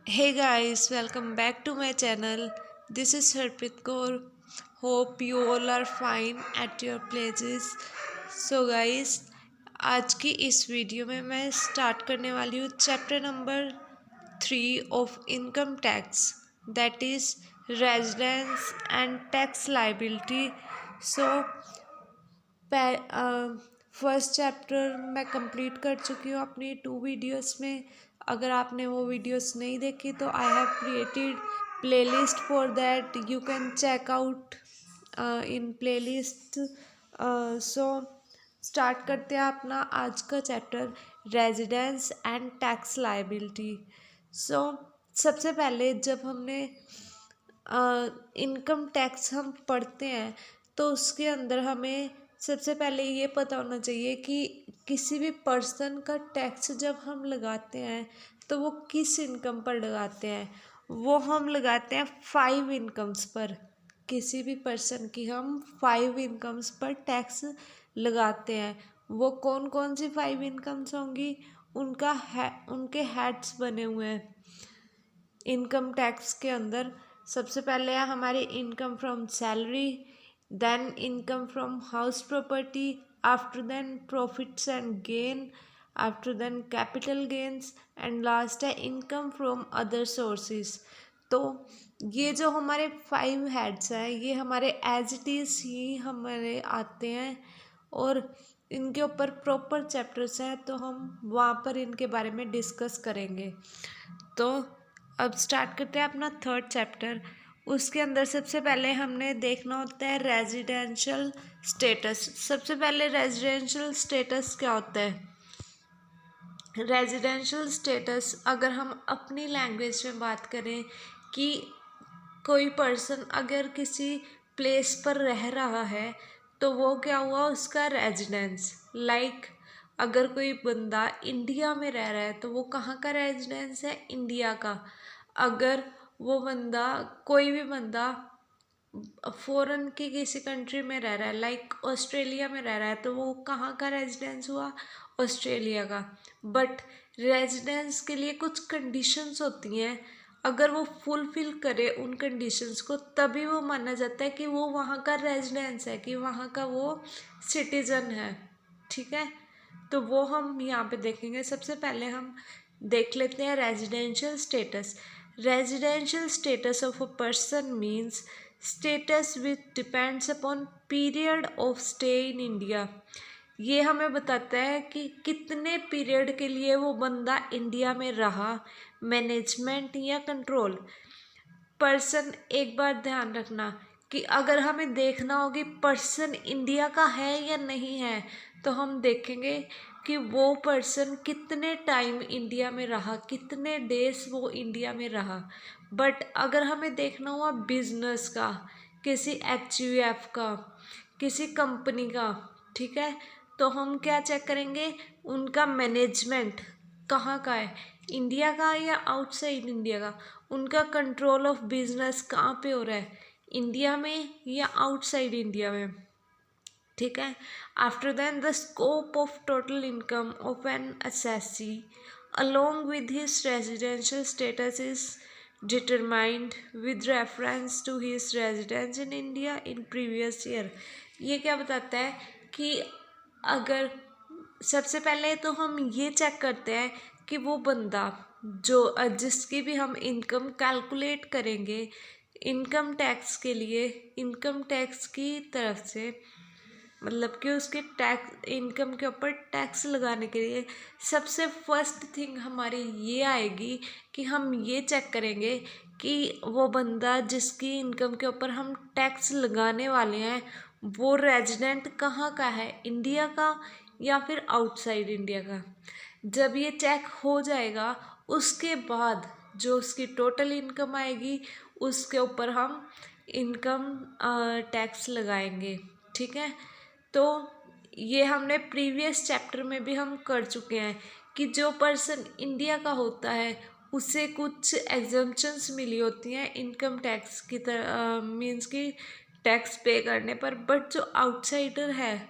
Hey guys, welcome back to my channel. This is Harpreet Kaur. Hope you all are fine at your places. So guys, आज की इस video में मैं start करने वाली हूँ chapter number 3 of income tax, that is residence and tax liability. So first chapter मैं complete कर चुकी हूँ अपनी 2 वीडियोस में. अगर आपने वो वीडियोस नहीं देखी तो I have created playlist for that, you can check out in playlist. So start करते हैं अपना आज का chapter, residence and tax liability. So सबसे पहले जब हमने इनकम टैक्स हम पढ़ते हैं तो उसके अंदर हमें सबसे पहले ये पता होना चाहिए कि किसी भी पर्सन का टैक्स जब हम लगाते हैं तो वो किस इनकम पर लगाते हैं. वो हम लगाते हैं 5 इनकम्स पर. किसी भी पर्सन की हम 5 इनकम्स पर टैक्स लगाते हैं. वो कौन कौन सी 5 इनकम्स होंगी, उनके हेड्स बने हुए हैं इनकम टैक्स के अंदर. सबसे पहले है हमारी income from salary, then income from house property, after then profits and gain, after then capital gains, and last है इनकम फ्रॉम अदर सोर्सेज. तो ये जो हमारे 5 हेड्स हैं ये हमारे एज इट इज़ ही हमारे आते हैं और इनके ऊपर प्रॉपर चैप्टर्स हैं तो हम वहाँ पर इनके बारे में डिस्कस करेंगे. तो अब स्टार्ट करते हैं अपना थर्ड चैप्टर. उसके अंदर सबसे पहले हमने देखना होता है रेजिडेंशियल स्टेटस. सबसे पहले रेजिडेंशियल स्टेटस क्या होता है. रेजिडेंशियल स्टेटस अगर हम अपनी लैंग्वेज में बात करें कि कोई पर्सन अगर किसी प्लेस पर रह रहा है तो वो क्या हुआ, उसका रेजिडेंस. लाइक अगर कोई बंदा इंडिया में रह रहा है तो वो कहाँ का रेजिडेंस है, इंडिया का. अगर वो बंदा कोई भी बंदा फॉरेन की किसी कंट्री में रह रहा है, लाइक ऑस्ट्रेलिया में रह रहा है, तो वो कहाँ का रेजिडेंस हुआ, ऑस्ट्रेलिया का. बट रेजिडेंस के लिए कुछ कंडीशंस होती हैं, अगर वो फुलफिल करे उन कंडीशंस को तभी वो माना जाता है कि वो वहाँ का रेजिडेंस है, कि वहाँ का वो सिटीजन है. ठीक है, तो वो हम यहाँ पे देखेंगे. सबसे पहले हम देख लेते हैं residential status. Residential status of a person means status which depends upon period of stay in India. ये हमें बताता है कि कितने पीरियड के लिए वो बंदा इंडिया में रहा, मैनेजमेंट या कंट्रोल. पर्सन, एक बार ध्यान रखना कि अगर हमें देखना होगी पर्सन इंडिया का है या नहीं है तो हम देखेंगे कि वो पर्सन कितने टाइम इंडिया में रहा, कितने डेज वो इंडिया में रहा. बट अगर हमें देखना हुआ बिजनेस का, किसी एचयूएफ का, किसी कंपनी का, ठीक है, तो हम क्या चेक करेंगे, उनका मैनेजमेंट कहाँ का है, इंडिया का या आउटसाइड इंडिया का. उनका कंट्रोल ऑफ बिजनेस कहाँ पे हो रहा है, इंडिया में या आउटसाइड इंडिया में. ठीक है. After then the scope of total income of an assessee along with his residential status is determined with reference to his residence in India in previous year. ये क्या बताता है कि अगर सबसे पहले तो हम ये चेक करते हैं कि वो बंदा जो जिसकी भी हम इनकम कैलकुलेट करेंगे इनकम टैक्स के लिए, इनकम टैक्स की तरफ से, मतलब कि उसके टैक्स इनकम के ऊपर टैक्स लगाने के लिए सबसे फर्स्ट थिंग हमारी ये आएगी कि हम ये चेक करेंगे कि वो बंदा जिसकी इनकम के ऊपर हम टैक्स लगाने वाले हैं वो रेजिडेंट कहाँ का है, इंडिया का या फिर आउटसाइड इंडिया का. जब ये चेक हो जाएगा उसके बाद जो उसकी टोटल इनकम आएगी उसके ऊपर हम इनकम टैक्स लगाएंगे. ठीक है, तो ये हमने प्रीवियस चैप्टर में भी हम कर चुके हैं कि जो पर्सन इंडिया का होता है उसे कुछ एग्जम्पशंस मिली होती हैं इनकम टैक्स की तरह, मीन्स कि टैक्स पे करने पर. बट जो आउटसाइडर है,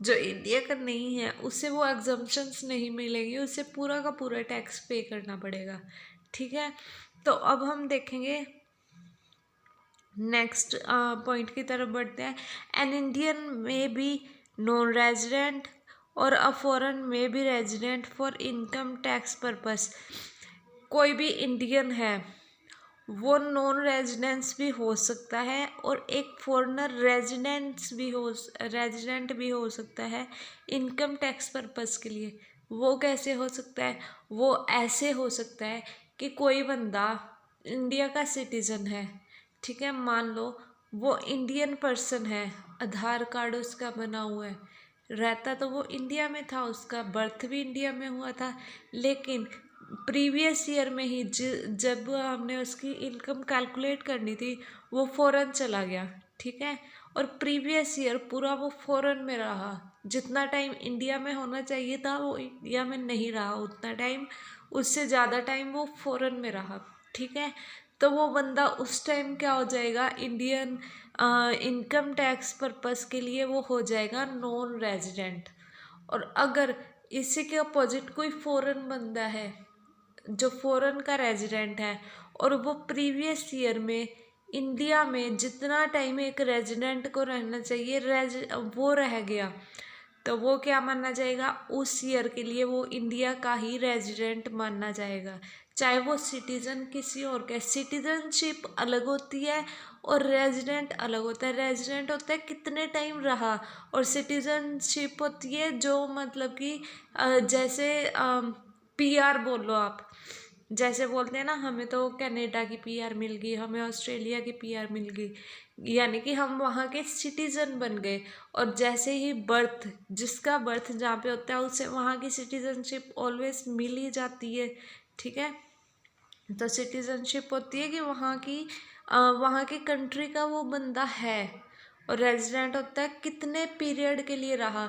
जो इंडिया का नहीं है, उसे वो एग्जम्पशंस नहीं मिलेंगी, उसे पूरा का पूरा टैक्स पे करना पड़ेगा. ठीक है। तो अब हम देखेंगे नेक्स्ट पॉइंट की तरफ बढ़ते हैं। एन इंडियन में बी नॉन रेजिडेंट और अ फॉरेन में be resident for income tax purpose. कोई भी इंडियन है वो नॉन रेजिडेंस भी हो सकता है और एक फॉरेनर रेजिडेंट भी हो सकता है इनकम टैक्स पर्पस के लिए। वो कैसे हो सकता है? वो ऐसे हो सकता है कि कोई बंदा इंडिया का सिटीजन है, ठीक है, मान लो वो इंडियन पर्सन है, आधार कार्ड उसका बना हुआ है, रहता तो वो इंडिया में था, उसका बर्थ भी इंडिया में हुआ था, लेकिन प्रीवियस ईयर में ही जब हमने उसकी इनकम कैलकुलेट करनी थी वो फॉरेन चला गया, ठीक है, और प्रीवियस ईयर पूरा वो फॉरेन में रहा, जितना टाइम इंडिया में होना चाहिए था वो इंडिया में नहीं रहा उतना टाइम, उससे ज़्यादा टाइम वो फॉरेन में रहा, ठीक है। तो वो बंदा उस टाइम क्या हो जाएगा, इंडियन इनकम टैक्स पर्पस के लिए वो हो जाएगा नॉन रेजिडेंट। और अगर इसी के अपोजिट कोई फॉरेन बंदा है जो फॉरेन का रेजिडेंट है और वो प्रीवियस ईयर में इंडिया में जितना टाइम एक रेजिडेंट को रहना चाहिए वो रह गया, तो वो क्या माना जाएगा, उस ईयर के लिए वो इंडिया का ही रेजिडेंट माना जाएगा, चाहे वो सिटीजन किसी और का। सिटीजनशिप अलग होती है और रेजिडेंट अलग होता है। रेजिडेंट होता है कितने टाइम रहा, और सिटीजनशिप होती है जो मतलब कि जैसे पीआर बोलो आप, जैसे बोलते हैं ना हमें तो कनाडा की पीआर मिल गई, हमें ऑस्ट्रेलिया की पीआर मिल गई, यानी कि हम वहाँ के सिटीजन बन गए। और जैसे ही बर्थ, जिसका बर्थ जहाँ पे होता है उसे वहाँ की सिटीजनशिप ऑलवेज मिल ही जाती है, ठीक है। तो सिटीजनशिप होती है कि वहाँ की कंट्री का वो बंदा है, और रेजिडेंट होता है कितने पीरियड के लिए रहा,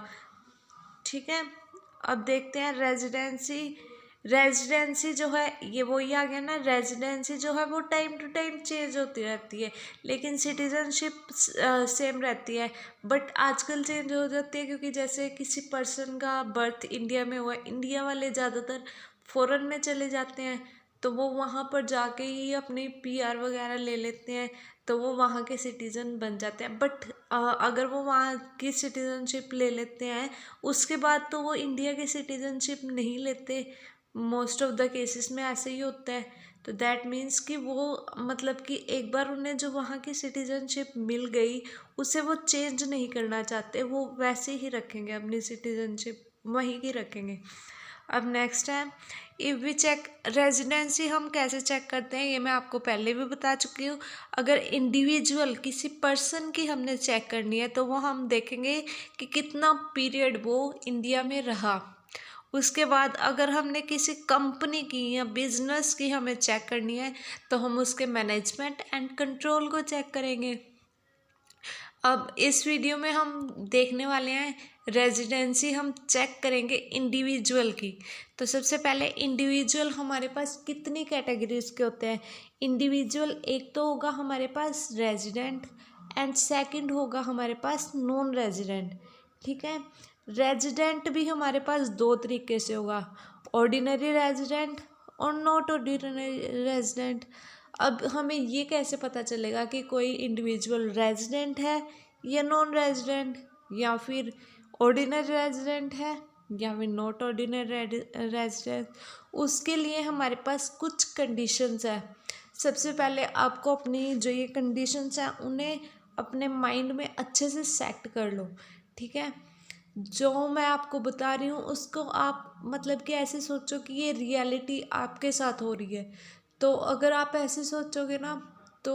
ठीक है। अब देखते हैं रेजिडेंसी जो है ये वही आ गया ना, रेजिडेंसी जो है वो टाइम टू टाइम चेंज होती रहती है, लेकिन सिटीजनशिप सेम रहती है, बट आजकल चेंज हो जाती है क्योंकि जैसे किसी पर्सन का बर्थ इंडिया में हुआ है, इंडिया वाले ज़्यादातर फॉरेन में चले जाते हैं, तो वो वहाँ पर जाके ही अपनी पीआर वगैरह ले लेते हैं, तो वो वहाँ के सिटीज़न बन जाते हैं। बट अगर वो वहाँ की सिटीज़नशिप ले लेते हैं उसके बाद तो वो इंडिया की सिटीज़नशिप नहीं लेते, मोस्ट ऑफ द केसेस में ऐसे ही होता है। तो दैट मीन्स कि वो मतलब कि एक बार उन्हें जो वहाँ की सिटीज़नशिप मिल गई उसे वो चेंज नहीं करना चाहते, वो वैसे ही रखेंगे अपनी सिटीज़नशिप वहीं की रखेंगे। अब नेक्स्ट है, इफ़ वी चेक रेजिडेंसी हम कैसे चेक करते हैं ये मैं आपको पहले भी बता चुकी हूँ। अगर इंडिविजुअल किसी पर्सन की हमने चेक करनी है तो वो हम देखेंगे कि कितना पीरियड वो इंडिया में रहा। उसके बाद अगर हमने किसी कंपनी की या बिजनेस की हमें चेक करनी है तो हम उसके मैनेजमेंट एंड कंट्रोल को चेक करेंगे। अब इस वीडियो में हम देखने वाले हैं रेजिडेंसी हम चेक करेंगे इंडिविजुअल की। तो सबसे पहले इंडिविजुअल हमारे पास कितनी कैटेगरीज के होते हैं। इंडिविजुअल एक तो होगा हमारे पास रेजिडेंट एंड सेकंड होगा हमारे पास नॉन रेजिडेंट, ठीक है। रेजिडेंट भी हमारे पास दो तरीके से होगा, ऑर्डिनरी रेजिडेंट और नॉट ऑर्डिनरी रेजिडेंट। अब हमें ये कैसे पता चलेगा कि कोई इंडिविजुअल रेजिडेंट है या नॉन रेजिडेंट, या फिर ऑर्डिनरी रेजिडेंट है या फिर नॉट ऑर्डिनरी रेजिडेंट? उसके लिए हमारे पास कुछ कंडीशंस है। सबसे पहले आपको अपनी जो ये कंडीशंस हैं उन्हें अपने माइंड में अच्छे से सेट कर लो, ठीक है। जो मैं आपको बता रही हूँ उसको आप मतलब कि ऐसे सोचो कि ये रियलिटी आपके साथ हो रही है। तो अगर आप ऐसे सोचोगे ना तो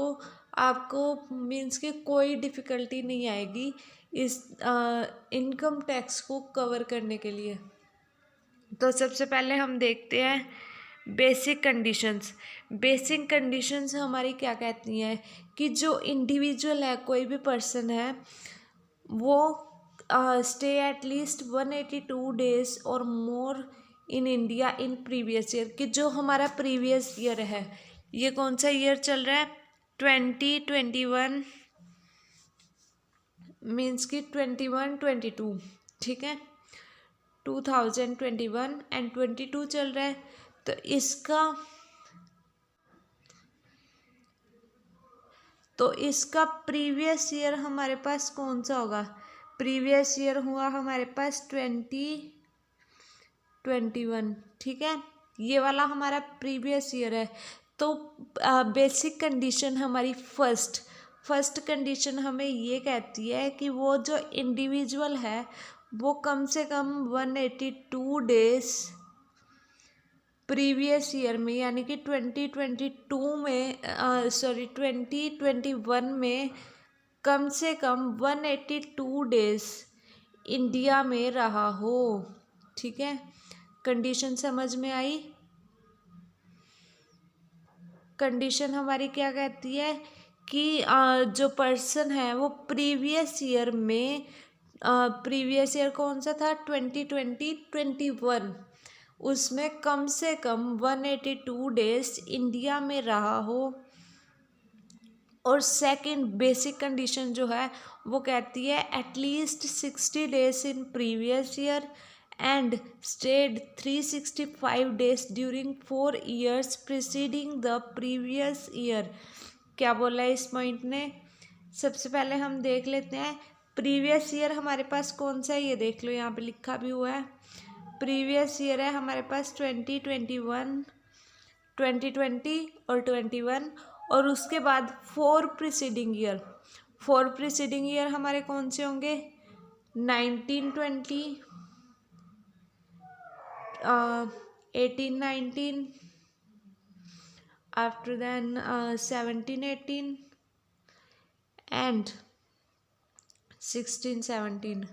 आपको मीन्स कि कोई डिफ़िकल्टी नहीं आएगी इस इनकम टैक्स को कवर करने के लिए। तो सबसे पहले हम देखते हैं बेसिक कंडीशंस। बेसिक कंडीशंस हमारी क्या कहती हैं कि जो इंडिविजुअल है, कोई भी पर्सन है, वो स्टे एट लीस्ट 182 डेज और more in India in previous year, कि जो हमारा प्रीवियस ईयर है, ये कौन सा ईयर चल रहा है, 2021 मीन्स कि 21-22, ठीक है, 2021 एंड 22 चल रहा है। तो इसका तो इसका प्रीवियस ईयर हमारे पास कौन सा होगा? प्रीवियस ईयर हुआ हमारे पास 2021, ठीक है, ये वाला हमारा प्रीवियस ईयर है। तो बेसिक कंडीशन हमारी फर्स्ट कंडीशन हमें ये कहती है कि वो जो इंडिविजुअल है वो कम से कम 182 डेज प्रीवियस ईयर में, यानी कि 2022 में 2021 में कम से कम 182 डेज इंडिया में रहा हो, ठीक है। कंडीशन समझ में आई? कंडीशन हमारी क्या कहती है कि जो पर्सन है वो प्रीवियस ईयर में, प्रीवियस ईयर कौन सा था? 2021, उसमें कम से कम 182 डेज इंडिया में रहा हो। और सेकंड बेसिक कंडीशन जो है वो कहती है at least 60 days in previous year and stayed 365 days during 4 years preceding the previous year. क्या बोला है इस पॉइंट ने? सबसे पहले हम देख लेते हैं प्रीवियस ईयर हमारे पास कौन सा है, ये देख लो, यहाँ पे लिखा भी हुआ है। प्रीवियस ईयर है हमारे पास 2021, 2020 और 21, और उसके बाद 4 प्रीसीडिंग ईयर हमारे कौन से होंगे? 1920, 1819, आफ्टर देन 1718 एंड 1617।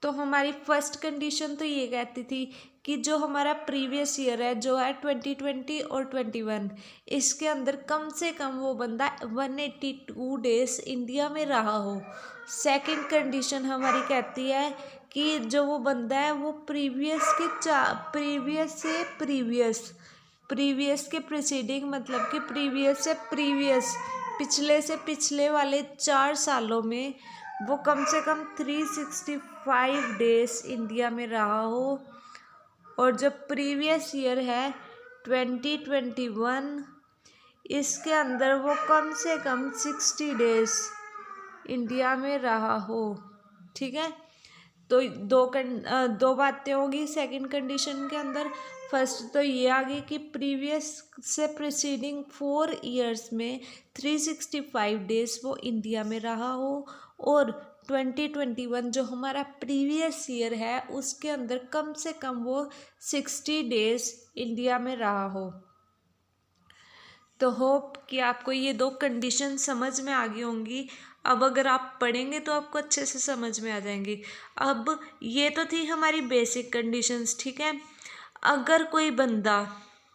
तो हमारी फर्स्ट कंडीशन तो ये कहती थी कि जो हमारा प्रीवियस ईयर है जो है 2020 और 21, इसके अंदर कम से कम वो बंदा 182 डेज इंडिया में रहा हो। सेकंड कंडीशन हमारी कहती है कि जो वो बंदा है वो प्रीवियस के प्रीसीडिंग, मतलब कि प्रीवियस पिछले से पिछले वाले 4 सालों में वो कम से कम 365 डेज इंडिया में रहा हो। और जो प्रीवियस ईयर है 2021, इसके अंदर वो कम से कम 60 डेज इंडिया में रहा हो, ठीक है। तो दो बातें होगी सेकंड कंडीशन के अंदर। फर्स्ट तो ये आ गई कि प्रीवियस से प्रीसीडिंग 4 years में 365 डेज वो इंडिया में रहा हो, और 2021 जो हमारा प्रीवियस ईयर है उसके अंदर कम से कम वो 60 डेज इंडिया में रहा हो। तो होप कि आपको ये 2 कंडीशन समझ में आ गई होंगी। अब अगर आप पढ़ेंगे तो आपको अच्छे से समझ में आ जाएंगी। अब ये तो थी हमारी बेसिक कंडीशंस, ठीक है। अगर कोई बंदा,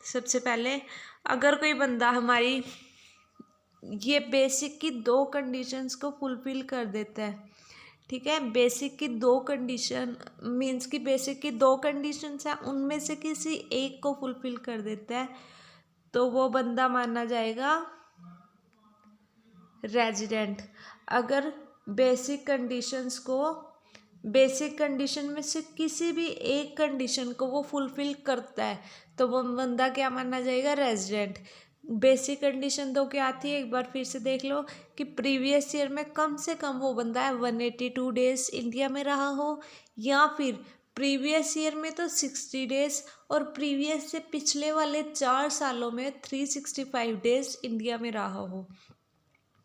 सबसे पहले अगर कोई बंदा हमारी ये बेसिक की 2 कंडीशंस को फुलफिल कर देता है, ठीक है, बेसिक की 2 कंडीशन मीन्स कि बेसिक की 2 कंडीशंस हैं, उनमें से किसी एक को फुलफिल कर देता है तो वो बंदा माना जाएगा रेजिडेंट। अगर बेसिक कंडीशन में से किसी भी एक कंडीशन को वो फुलफिल करता है तो वो बंदा क्या माना जाएगा? रेजिडेंट। बेसिक कंडीशन तो क्या आती है, एक बार फिर से देख लो कि प्रीवियस ईयर में कम से कम वो बंदा है 182 डेज इंडिया में रहा हो, या फिर प्रीवियस ईयर में तो 60 डेज और प्रीवियस से पिछले वाले 4 सालों में 365 डेज इंडिया में रहा हो,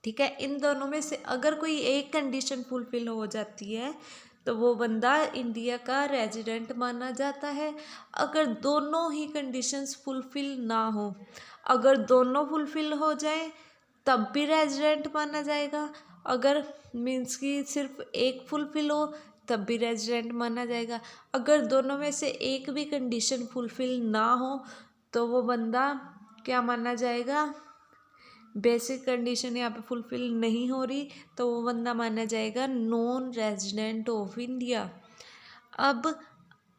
ठीक है। इन दोनों में से अगर कोई एक कंडीशन फुलफिल हो जाती है तो वो बंदा इंडिया का रेजिडेंट माना जाता है। अगर दोनों ही कंडीशंस फुलफिल ना हो, अगर दोनों फुलफिल हो जाए तब भी रेजिडेंट माना जाएगा, अगर मीन्स कि सिर्फ एक फुलफिल हो तब भी रेजिडेंट माना जाएगा। अगर दोनों में से एक भी कंडीशन फुलफिल ना हो तो वो बंदा क्या माना जाएगा? बेसिक कंडीशन यहाँ पे फुलफिल नहीं हो रही तो वो बंदा माना जाएगा नॉन रेजिडेंट ऑफ इंडिया। अब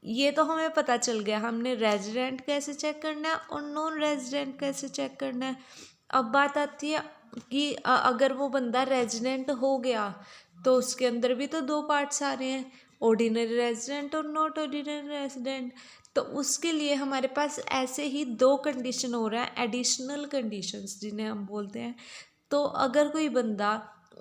ये तो हमें पता चल गया हमने रेजिडेंट कैसे चेक करना है और नॉन रेजिडेंट कैसे चेक करना है। अब बात आती है कि अगर वो बंदा रेजिडेंट हो गया तो उसके अंदर भी तो 2 पार्ट्स आ रहे हैं, ऑर्डिनरी रेजिडेंट और नॉट ऑर्डिनरी रेजिडेंट। तो उसके लिए हमारे पास ऐसे ही 2 कंडीशन हो रहा है, एडिशनल कंडीशंस जिन्हें हम बोलते हैं। तो अगर कोई बंदा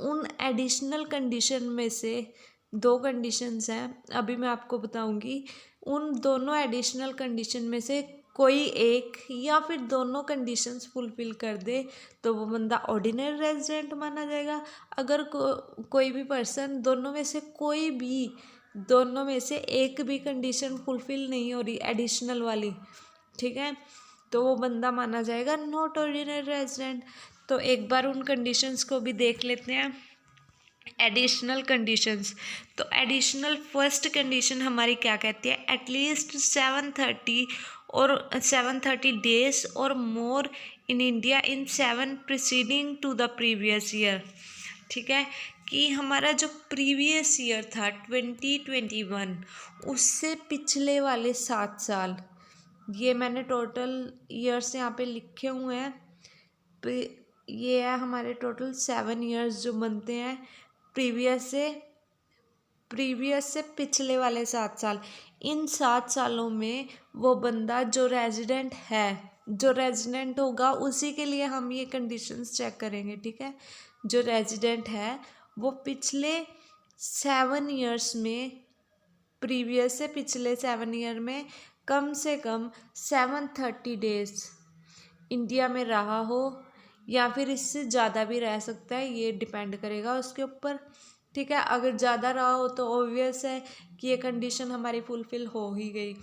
उन एडिशनल कंडीशन में से, दो कंडीशंस हैं अभी मैं आपको बताऊंगी, उन दोनों एडिशनल कंडीशन में से कोई एक या फिर दोनों कंडीशंस फुलफिल कर दे तो वो बंदा ऑर्डिनरी रेजिडेंट माना जाएगा। अगर कोई भी पर्सन दोनों में से कोई भी, दोनों में से एक भी कंडीशन फुलफिल नहीं हो रही एडिशनल वाली, ठीक है, तो वो बंदा माना जाएगा नॉट ऑर्डिनरी रेजिडेंट। तो एक बार उन कंडीशंस को भी देख लेते हैं, एडिशनल कंडीशंस। तो एडिशनल फर्स्ट कंडीशन हमारी क्या कहती है, एटलीस्ट 730 और 730 डेज और more in India in 7 preceding to the previous year. ठीक है, कि हमारा जो प्रीवियस ईयर था 2021 उससे पिछले वाले 7 साल, ये मैंने टोटल ईयर्स यहाँ पे लिखे हुए हैं, ये है हमारे टोटल 7 ईयर्स जो बनते हैं प्रीवियस से पिछले वाले 7 साल। इन 7 सालों में वो बंदा जो रेजिडेंट है, जो रेजिडेंट होगा उसी के लिए हम ये कंडीशंस चेक करेंगे। ठीक है, जो रेजिडेंट है वो पिछले 7 ईयर्स में, प्रीवियस से पिछले 7 ईयर में कम से कम 730 डेज इंडिया में रहा हो, या फिर इससे ज़्यादा भी रह सकता है, ये डिपेंड करेगा उसके ऊपर। ठीक है, अगर ज़्यादा रहा हो तो ऑब्वियस है कि ये कंडीशन हमारी फुलफ़िल हो ही गई।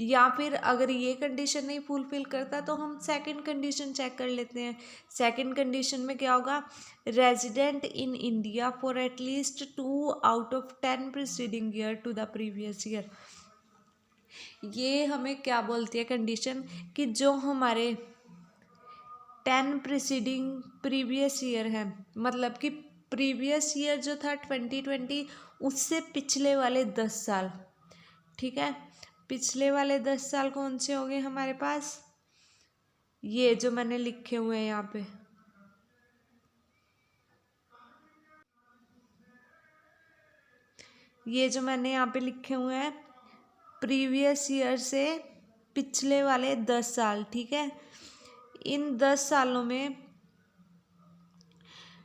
या फिर अगर ये कंडीशन नहीं फुलफ़िल करता तो हम सेकंड कंडीशन चेक कर लेते हैं। सेकंड कंडीशन में क्या होगा, resident in India for at least 2 out of 10 preceding year to the previous year. ये हमें क्या बोलती है कंडीशन, कि जो हमारे 10 प्रीसीडिंग प्रीवियस ईयर है, मतलब कि प्रीवियस ईयर जो था 2020 उससे पिछले वाले 10 साल। ठीक है, पिछले वाले 10 साल कौन से हो गए हमारे पास, ये जो मैंने लिखे हुए हैं यहाँ पे, ये जो मैंने यहाँ पे लिखे हुए हैं प्रीवियस ईयर से पिछले वाले 10 साल। ठीक है, इन 10 सालों में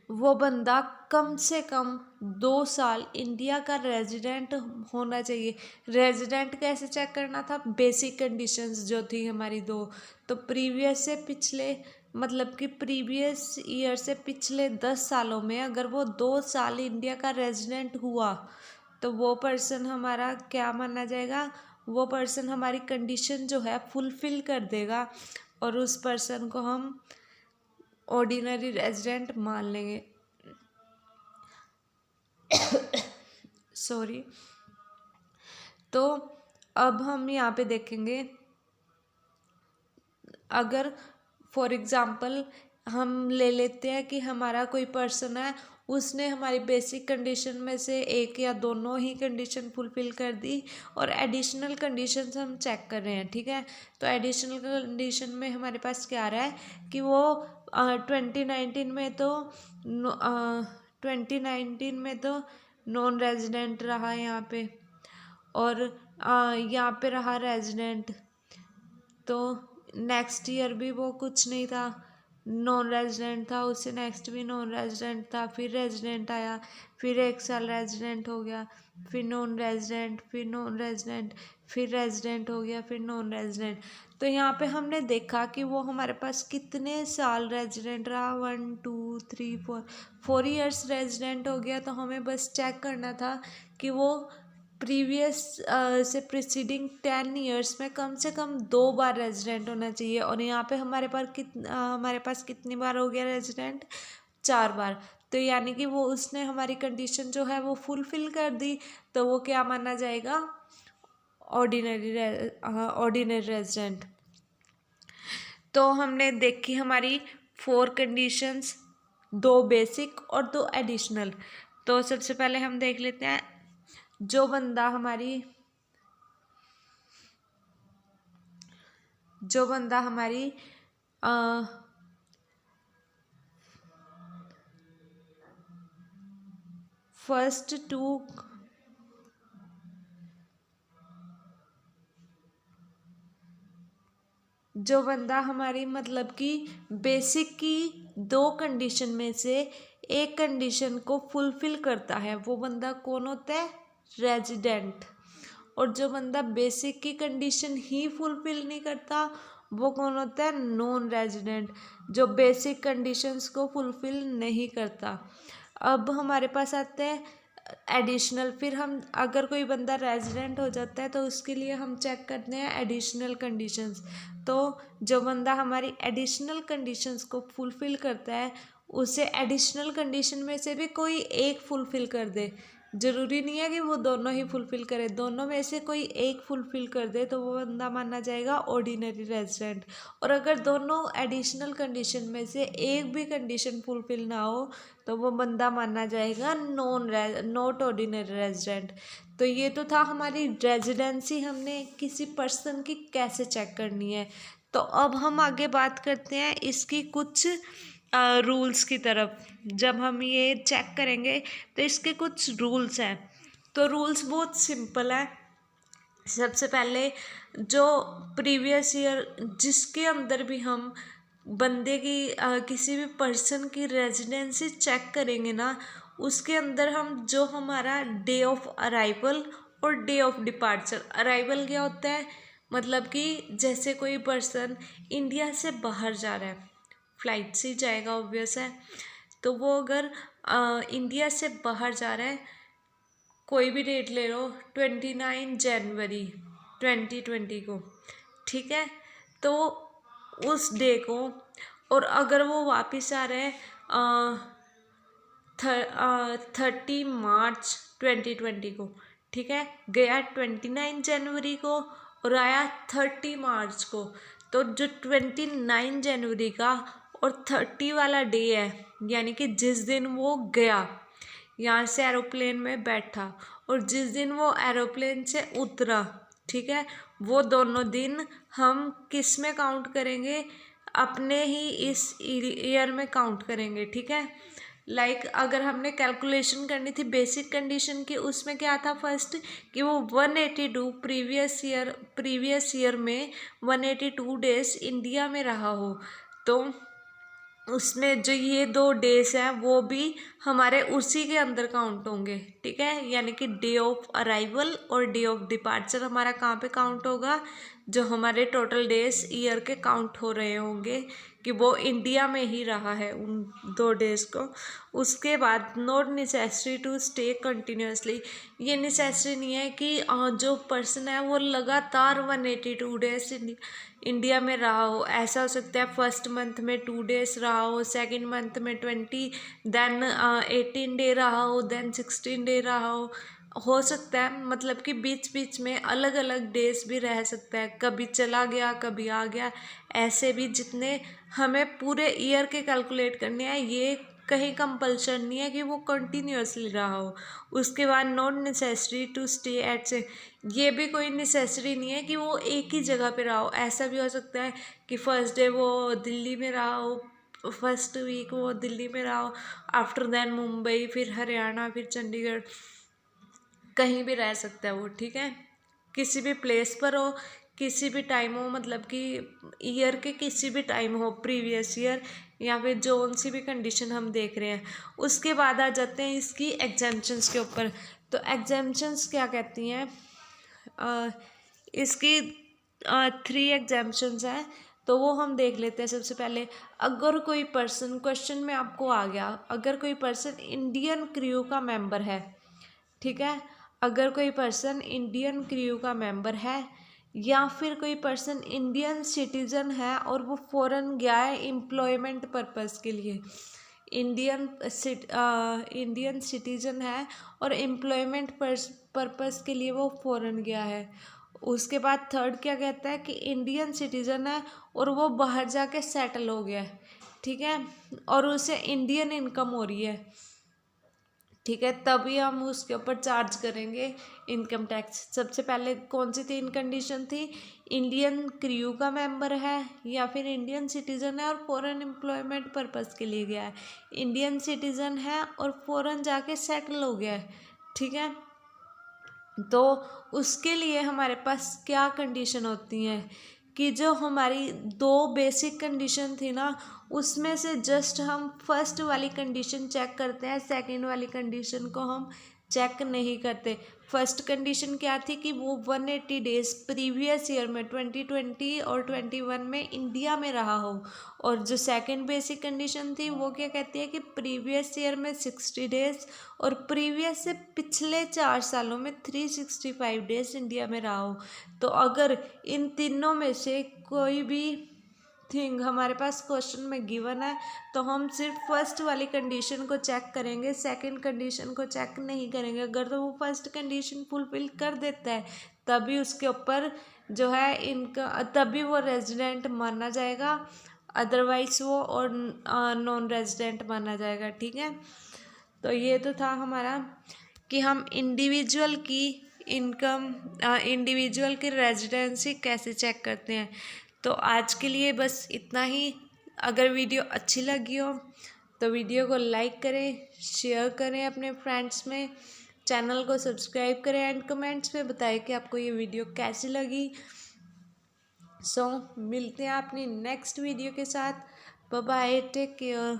वो बंदा कम से कम 2 साल इंडिया का रेजिडेंट होना चाहिए। रेजिडेंट कैसे चेक करना था, बेसिक कंडीशंस जो थी हमारी दो, तो प्रीवियस से पिछले, मतलब कि प्रीवियस ईयर से पिछले 10 सालों में अगर वो 2 साल इंडिया का रेजिडेंट हुआ तो वो पर्सन हमारा क्या माना जाएगा, वो पर्सन हमारी कंडीशन जो है फुलफिल कर देगा और उस पर्सन को हम ऑर्डिनरी रेजिडेंट मान लेंगे। सॉरी। तो अब हम यहाँ पे देखेंगे, अगर फॉर एग्ज़ाम्पल हम ले लेते हैं कि हमारा कोई पर्सन है, उसने हमारी बेसिक कंडीशन में से एक या दोनों ही कंडीशन फुलफिल कर दी और एडिशनल कंडीशंस हम चेक कर रहे हैं। ठीक है, तो एडिशनल कंडीशन में हमारे पास क्या आ रहा है कि वो 2019 में तो 2019 में तो नॉन रेजिडेंट रहा यहाँ पे, और यहाँ पे रहा रेजिडेंट, तो नेक्स्ट ईयर भी वो कुछ नहीं था, नॉन रेजिडेंट था, उससे नेक्स्ट भी नॉन रेजिडेंट था, फिर रेजिडेंट आया, फिर 1 साल रेजिडेंट हो गया, फिर नॉन रेजिडेंट, फिर नॉन रेजिडेंट, फिर रेजिडेंट हो गया, फिर नॉन रेजिडेंट। तो यहाँ पे हमने देखा कि वो हमारे पास कितने साल रेजिडेंट रहा, 1 2 3 4 ईयर्स रेजिडेंट हो गया। तो हमें बस चेक करना था कि वो प्रीवियस से प्रीसीडिंग 10 ईयर्स में कम से कम 2 बार रेजिडेंट होना चाहिए, और यहाँ पे हमारे पास कितनी बार हो गया रेजिडेंट, 4 बार। तो यानी कि वो उसने हमारी कंडीशन जो है वो फुलफिल कर दी, तो वो क्या माना जाएगा, ऑर्डिनरी रेजिडेंट। तो हमने देखी हमारी 4 कंडीशंस, 2 बेसिक और 2 एडिशनल। तो सबसे पहले हम देख लेते हैं, जो बंदा हमारी फर्स्ट 2, जो बंदा हमारी मतलब कि बेसिक की दो कंडीशन में से एक कंडीशन को फुलफिल करता है, वो बंदा कौन होता है? रेजिडेंट। और जो बंदा बेसिक की कंडीशन ही फुलफिल नहीं करता, वो कौन होता है? नॉन रेजिडेंट, जो बेसिक कंडीशंस को फुलफिल नहीं करता। अब हमारे पास आते हैं एडिशनल। फिर हम अगर कोई बंदा रेजिडेंट हो जाता है तो उसके लिए हम चेक करते हैं एडिशनल कंडीशंस। तो जो बंदा हमारी एडिशनल कंडीशंस को फुलफिल करता है, उसे एडिशनल कंडीशन में से भी कोई एक फुलफिल कर दे, जरूरी नहीं है कि वो दोनों ही फुलफिल करे, दोनों में से कोई एक फुलफिल कर दे तो वो बंदा माना जाएगा ऑर्डिनरी रेजिडेंट। और अगर दोनों एडिशनल कंडीशन में से एक भी कंडीशन फुलफिल ना हो तो वो बंदा माना जाएगा नॉट ऑर्डिनरी रेजिडेंट। तो ये तो था हमारी रेजिडेंसी, हमने किसी पर्सन की कैसे चेक करनी है। तो अब हम आगे बात करते हैं इसकी कुछ रूल्स की तरफ। जब हम ये चेक करेंगे तो इसके कुछ रूल्स हैं। तो रूल्स बहुत सिंपल है। सबसे पहले जो प्रीवियस ईयर जिसके अंदर भी हम बंदे की किसी भी पर्सन की रेजिडेंसी चेक करेंगे ना, उसके अंदर हम जो हमारा डे ऑफ अराइवल और डे ऑफ डिपार्चर। अराइवल क्या होता है? मतलब कि जैसे कोई पर्सन इंडिया से बाहर जा रहा है, फ्लाइट से ही जाएगा ऑब्वियस है, तो वो अगर इंडिया से बाहर जा रहा है, कोई भी डेट ले लो, 29 जनवरी 2020 को, ठीक है, तो उस डे को, और अगर वो वापस आ रहे हैं 30 मार्च 2020 को, ठीक है, गया 29 जनवरी को और आया 30 मार्च को, तो जो 29 जनवरी का और 30 वाला डे है, यानी कि जिस दिन वो गया यहाँ से एरोप्लेन में बैठा और जिस दिन वो एरोप्लेन से उतरा, ठीक है, वो दोनों दिन हम किस में काउंट करेंगे? अपने ही इस ईयर में काउंट करेंगे, ठीक है। लाइक अगर हमने कैलकुलेशन करनी थी बेसिक कंडीशन की, उसमें क्या था फर्स्ट कि वो 182 प्रीवियस ईयर में 182 डेज इंडिया में रहा हो, तो उसमें जो ये 2 डेज हैं वो भी हमारे उसी के अंदर काउंट होंगे, ठीक है। यानी कि डे ऑफ अराइवल और डे ऑफ डिपार्चर हमारा कहाँ पे काउंट होगा? जो हमारे टोटल डेज ईयर के काउंट हो रहे होंगे कि वो इंडिया में ही रहा है उन 2 डेज को। उसके बाद not necessary to stay continuously. ये नेसेसरी नहीं है कि जो पर्सन है वो लगातार 182 डेज इंडिया में रहा हो। ऐसा हो सकता है फर्स्ट मंथ में 2 डेज रहा हो, सेकंड मंथ में 20, देन 18 डे रहा हो, देन 16 डे रहा हो सकता है, मतलब कि बीच बीच में अलग अलग डेज भी रह सकता है, कभी चला गया कभी आ गया। ऐसे भी जितने हमें पूरे ईयर के कैलकुलेट करने हैं, ये कहीं कंपल्शन नहीं है कि वो कंटिन्यूसली रहा हो। उसके बाद not necessary to stay at से, ये भी कोई नेसेसरी नहीं है कि वो एक ही जगह पे रहा हो। ऐसा भी हो सकता है कि फर्स्ट डे वो दिल्ली में रहा हो, फर्स्ट वीक वो दिल्ली में रहा हो, आफ्टर दैन मुंबई, फिर हरियाणा, फिर चंडीगढ़, कहीं भी रह सकता है वो, ठीक है। किसी भी प्लेस पर हो, किसी भी टाइम हो, मतलब कि ईयर के किसी भी टाइम हो, प्रीवियस ईयर या फिर जोन सी भी कंडीशन हम देख रहे हैं। उसके बाद आ जाते हैं इसकी एग्जाम्पशंस के ऊपर। तो एग्जाम्पशंस क्या कहती हैं? इसकी 3 एग्जाम्पशंस हैं, तो वो हम देख लेते हैं। सबसे पहले, अगर कोई पर्सन, क्वेश्चन में आपको आ गया, अगर कोई पर्सन इंडियन क्रू का मेंबर है, ठीक है, अगर कोई पर्सन इंडियन क्रू का मेंबर है या फिर कोई पर्सन इंडियन सिटीजन है और वो फॉरेन गया है एम्प्लॉयमेंट पर्पस के लिए, इंडियन सिटीजन है और एम्प्लॉयमेंट पर्पस के लिए वो फॉरेन गया है। उसके बाद थर्ड क्या कहता है कि इंडियन सिटीजन है और वो बाहर जाके सेटल हो गया है, ठीक है, और उसे इंडियन इनकम हो रही है, ठीक है, तभी हम उसके ऊपर चार्ज करेंगे इनकम टैक्स। सबसे पहले कौन सी 3 कंडीशन थी? इंडियन क्रू का मेंबर है या फिर इंडियन सिटीजन है और फॉरेन एम्प्लॉयमेंट पर्पस के लिए गया है, इंडियन सिटीजन है और फॉरेन जाके सेटल हो गया है, ठीक है। तो उसके लिए हमारे पास क्या कंडीशन होती हैं कि जो हमारी दो बेसिक कंडीशन थी ना, उसमें से जस्ट हम फर्स्ट वाली कंडीशन चेक करते हैं, सेकंड वाली कंडीशन को हम चेक नहीं करते। फर्स्ट कंडीशन क्या थी कि वो 180 डेज प्रीवियस ईयर में 2020 और 21 में इंडिया में रहा हो। और जो सेकंड बेसिक कंडीशन थी वो क्या कहती है कि प्रीवियस ईयर में 60 डेज और प्रीवियस से पिछले 4 सालों में 365 डेज इंडिया में रहा हो। तो अगर इन तीनों में से कोई भी थिंग हमारे पास क्वेश्चन में गिवन है तो हम सिर्फ फर्स्ट वाली कंडीशन को चेक करेंगे, सेकंड कंडीशन को चेक नहीं करेंगे। अगर तो वो फर्स्ट कंडीशन फुलफिल कर देता है तभी उसके ऊपर जो है इनका, तभी वो रेजिडेंट माना जाएगा, अदरवाइज वो और नॉन रेजिडेंट माना जाएगा। ठीक है, तो ये तो था हमारा कि हम इंडिविजुअल की इनकम, इंडिविजुअल की रेजिडेंसी कैसे चेक करते हैं। तो आज के लिए बस इतना ही। अगर वीडियो अच्छी लगी हो तो वीडियो को लाइक करें, शेयर करें अपने फ्रेंड्स में, चैनल को सब्सक्राइब करें एंड कमेंट्स में बताएं कि आपको ये वीडियो कैसी लगी। सो मिलते हैं अपनी नेक्स्ट वीडियो के साथ। Bye bye, take care.